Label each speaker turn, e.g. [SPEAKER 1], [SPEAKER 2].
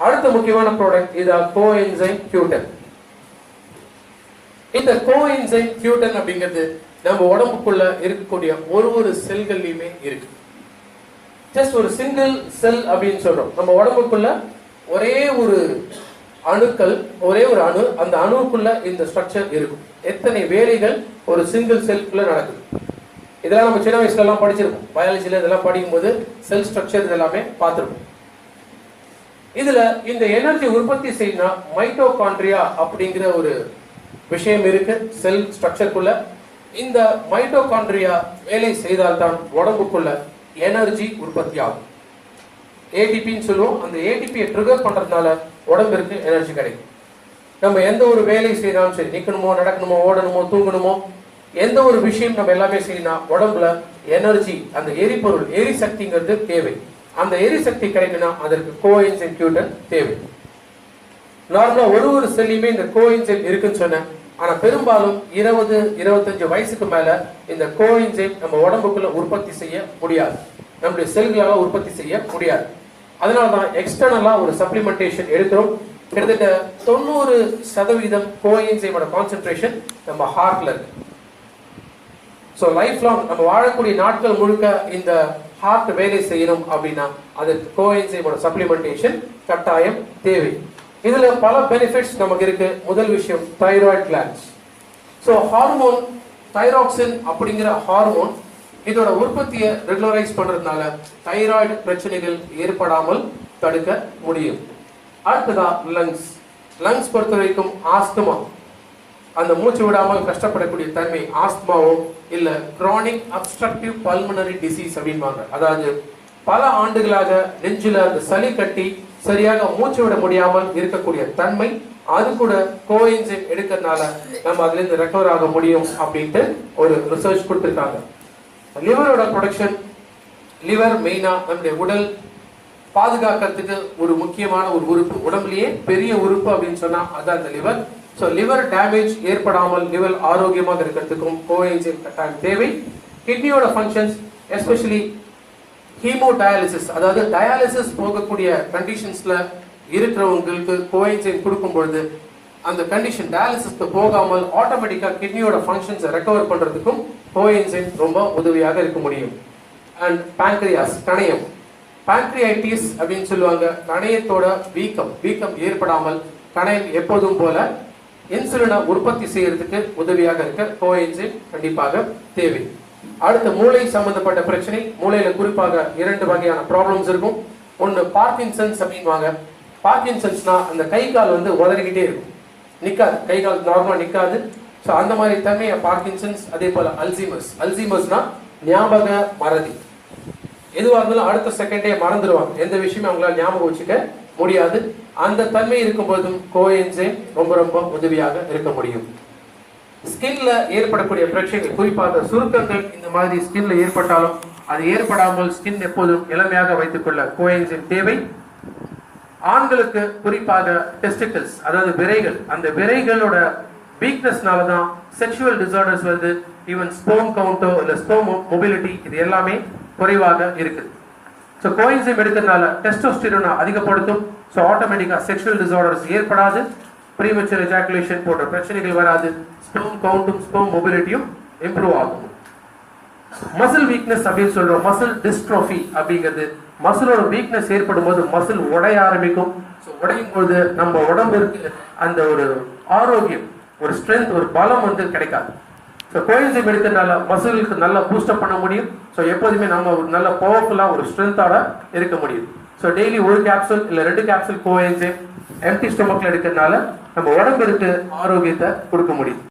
[SPEAKER 1] அடுத்த முக்கியமான ப்ராடக்ட் இது கோஎன்சைம் Q10. இந்த கோஎன்சைம் Q10 அப்படிங்கிறது நம்ம உடம்புக்குள்ள இருக்கக்கூடிய ஒரு செல்கள்லயுமே இருக்கு. ஜஸ்ட் ஒரு சிங்கிள் செல் அப்படின்னு சொல்றோம். நம்ம உடம்புக்குள்ள ஒரே ஒரு அணுக்கள், ஒரே ஒரு அணு, அந்த அணுவுக்குள்ள இந்த ஸ்ட்ரக்சர் இருக்கும். எத்தனை வேலைகள் ஒரு சிங்கிள் செல்குள்ள நடக்குது. இதெல்லாம் நம்ம சின்ன வயசுல எல்லாம் படிச்சிருக்கோம். பயாலஜில இதெல்லாம் படிக்கும்போது செல் ஸ்ட்ரக்சர் இதெல்லாமே பார்த்துருக்கோம். இதுல இந்த எனர்ஜி உற்பத்தி செய்யணும் மைட்டோகாண்ட்ரியா அப்படிங்கிற ஒரு விஷயம் இருக்கு செல் ஸ்ட்ரக்சருக்குள்ள. இந்த மைட்டோகாண்ட்ரியா வேலை செய்தால்தான் உடம்புக்குள்ள எனர்ஜி உற்பத்தி ஆகும். ஏடிபின்னு சொல்லுவோம். அந்த ஏடிபியை ட்ரிகர் பண்றதுனால உடம்பிற்கு எனர்ஜி கிடைக்கும். நம்ம எந்த ஒரு வேலை செய்யறாலும் சரி, நிக்கணுமோ, நடக்கணுமோ, ஓடணுமோ, தூங்கணுமோ, எந்த ஒரு விஷயம் நம்ம எல்லாமே செய்யணும், உடம்புல எனர்ஜி, அந்த எரிபொருள், எரிசக்திங்கிறது தேவை. அந்த எரிசக்தி கிடைக்கணும், அதற்கு கோஎன்சைம் Q10 தேவை. நார்மலா ஒரு செல்லையுமே இந்த கோஎன்சைம் இருக்குன்னு சொன்னேன். ஆனா பெரும்பாலும் 20-25 வயசுக்கு மேல இந்த கோஎன்சைம் நம்ம உடம்புக்குள்ள உற்பத்தி செய்ய முடியாது. நம்முடைய செல்களால உற்பத்தி செய்ய முடியாது. அதனாலதான் எக்ஸ்டர்னலா ஒரு சப்ளிமெண்டேஷன் எடுக்கிறோம். கிட்டத்தட்ட 90% கோஎன்சைமோட கான்சென்ட்ரேஷன் நம்ம ஹார்ட்ல இருக்கு. ஸோ லைஃப் லாங் நம்ம வாழக்கூடிய நாட்கள் முழுக்க இந்த ஹார்ட் வேலை செய்யணும் அப்படின்னா அதுக்கு கோஎன்சைமோட சப்ளிமெண்டேஷன் கட்டாயம் தேவை. இதுல பல பெனிஃபிட்ஸ் நமக்கு இருக்கு. முதல் விஷயம் thyroid glands. So hormone thyroxine அப்படிங்கிற ஹார்மோன் இதோட உற்பத்தியை ரெகுலரைஸ் பண்றதுனால தைராய்டு பிரச்சனைகள் ஏற்படாமல் தடுக்க முடியும். அடுத்ததா லங்ஸ் பொறுத்த வரைக்கும் ஆஸ்துமா, அந்த மூச்சு விடாமல் கஷ்டப்படக்கூடிய தன்மை, ஆஸ்துமாவோ இல்ல கிரானிக் அப்ஸ்ட்ரக்டிவ் பல்மனரி டிசீஸ் அப்படின்பாங்க. அதாவது பல ஆண்டுகளாக நெஞ்சில அந்த சளி கட்டி சரியாக மூச்சு விட முடியாமல் இருக்கக்கூடிய தன்மை, அது கூட கோஎன்சைம் எடுக்கிறதுனால நம்ம அதுல இருந்து ரெக்கவர் ஆக முடியும் அப்படின்ட்டு ஒரு ரிசர்ச் கொடுத்திருக்காங்க. லிவரோட ப்ரொடக்ஷன், லிவர் மெயினா நம்முடைய உடல் பாதுகாக்கிறதுக்கு ஒரு முக்கியமான ஒரு உறுப்பு, உடம்புலயே பெரிய உறுப்பு அப்படின்னு சொன்னா அதான் அந்த லிவர். ஸோ லிவர் டேமேஜ் ஏற்படாமல் லிவர் ஆரோக்கியமாக இருக்கிறதுக்கும் கோஎன்சைம் கட்டாயம் தேவை. கிட்னியோட ஃபங்க்ஷன்ஸ், எஸ்பெஷலி ஹீமோடயாலிசிஸ், அதாவது டயாலிசிஸ் போகக்கூடிய கண்டிஷன்ஸ்ல இருக்கிறவங்களுக்கு கோஎன்சைம் கொடுக்கும் பொழுது அந்த கண்டிஷன் டயாலிசிஸ்க்கு போகாமல் ஆட்டோமேட்டிக்கா கிட்னியோட ஃபங்க்ஷன்ஸை ரெக்கவர் பண்றதுக்கும் கோஎன்சைம் ரொம்ப உதவியாக இருக்க முடியும். அண்ட் பான்கிரியாஸ், கணையம், பான்கிரியாட்டிஸ் அப்படின்னு சொல்லுவாங்க. கணையத்தோட வீக்கம் ஏற்படாமல் கணையம் எப்போதும் போல இன்சுலினை உற்பத்தி செய்யறதுக்கு உதவியாக இருக்க கோஎன்சைம் கண்டிப்பாக தேவை. அடுத்த மூளை சம்பந்தப்பட்ட பிரச்சனை. மூளையில குறிப்பாக 2 வகையான ப்ராப்ளம்ஸ் இருக்கும். ஒன்னு பார்க்கின்சன்ஸ் அப்படின்வாங்க. பார்க்கின்சன்ஸ்னா அந்த கை கால் வந்து உதறிக்கிட்டே இருக்கும், நிக்காது, கை கால் நார்மலா நிக்காது. ஸோ அந்த மாதிரி தன்மையை பார்க்கின்சன்ஸ். அதே போல அல்சீமர்ஸ்னா ஞாபக மறதி. எதுவாக இருந்தாலும் அடுத்த செகண்டே மறந்துடுவாங்க, எந்த விஷயமும் அவங்களால ஞாபகம் வச்சுக்க முடியாது. அந்த தன்மை இருக்கும்போதும் கோஎன்சைம் ரொம்ப உதவியாக இருக்க முடியும். ஸ்கின்ல ஏற்படக்கூடிய பிரச்சனைகள், குறிப்பாக சுருக்கங்கள் இந்த மாதிரி ஸ்கின்ல ஏற்பட்டாலும் அது ஏற்படாமல் ஸ்கின் எப்போதும் இளமையாக வைத்துக் கொள்ள கோஎன்சைம் தேவை. ஆண்களுக்கு குறிப்பாக டெஸ்டிகல்ஸ், அதாவது விரைகள், அந்த விரைகளோட வீக்னஸ்னால தான் செக்ஷுவல் டிசார்டர்ஸ் வந்து ஈவன் ஸ்பெர்ம் கவுண்டோ இல்ல ஸ்பெர்ம் மொபிலிட்டி இது எல்லாமே குறைவாக இருக்குது. ஸோ கோஎன்சைம் எடுக்கிறதுனால டெஸ்டோஸ்டிரோனை அதிகப்படுத்தும். ஸோ ஆட்டோமேட்டிக்கா செக்ஷுவல் டிசார்டர்ஸ் ஏற்படாது, ப்ரீமெச்சூர் எஜாகுலேஷன் போன்ற பிரச்சனைகள் வராது, ஸ்பெர்ம் கவுண்ட்டும் ஸ்பெர்ம் மொபிலிட்டியும் இம்ப்ரூவ் ஆகும். மசில் வீக்னஸ் அப்படின்னு சொல்றோம். மசில் டிஸ்ட்ரோஃபி அப்படிங்கிறது மசிலோட வீக்னஸ் ஏற்படும் போது மசில் உடைய ஆரம்பிக்கும். உடையும் போது நம்ம உடம்புக்கு அந்த ஒரு ஆரோக்கியம், ஒரு ஸ்ட்ரென்த், ஒரு பலம் வந்து கிடைக்காது. ஸோ கோஎன்சைம் எடுக்கிறதுனால மசிலுக்கு நல்லா பூஸ்டப் பண்ண முடியும். ஸோ எப்போதுமே நம்ம ஒரு நல்ல பவர்ஃபுல்லா ஒரு ஸ்ட்ரென்த்தோட இருக்க முடியும். ஸோ டெய்லி 1 கேப்சூல் இல்ல 2 கேப்சூல் கோஎன்சைம் எம்டி ஸ்டொமக்ல எடுக்கிறதுனால நம்ம உடம்பிற்கு ஆரோக்கியத்தை கொடுக்க முடியும்.